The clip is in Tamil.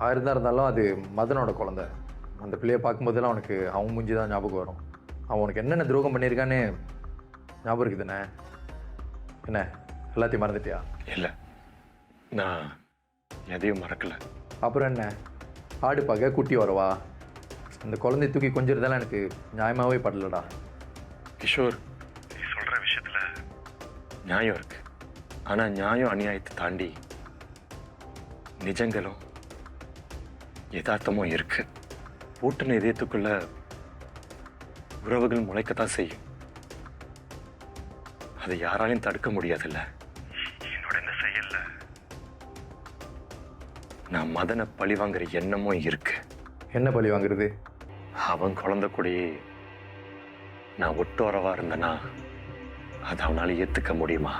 ஆயிரம் இருந்தாலும் அது மதனோட குழந்தை. அந்த பிள்ளையை பார்க்கும்போதெல்லாம் அவனுக்கு அவன் மூஞ்சி தான் ஞாபகம் வரும். அவன் உனக்கு என்னென்ன துரோகம் பண்ணியிருக்கான்னு ஞாபகம் இருக்குதுண்ணே. என்ன எல்லாத்தையும் மறந்துட்டியா? இல்லை, நான் எதையும் மறக்கல. அப்புறம் என்ன, ஆடு பார்க்க குட்டி வரவா? அந்த குழந்தை தூக்கி கொஞ்சிறதெல்லாம் எனக்கு நியாயமாகவே படலடா. கிஷோர், நீ சொல்கிற விஷயத்தில் நியாயம் இருக்கு. ஆனால் நியாயம் அநியாயத்தை தாண்டி நிஜங்களும் யதார்த்தமும் இருக்கு. பூட்டின இதயத்துக்குள்ள உறவுகள் முளைக்கத்தான் செய்யும். அதை யாராலையும் தடுக்க முடியாதுல்ல. என்னோட இந்த செயல்ல நான் மதனை பழி வாங்குற எண்ணமும் இருக்கு. என்ன பழி வாங்குறது? அவன் குழந்தை கூடயே நான் ஒட்டு உறவா இருந்தேன்னா அது அவனால ஏத்துக்க முடியுமா?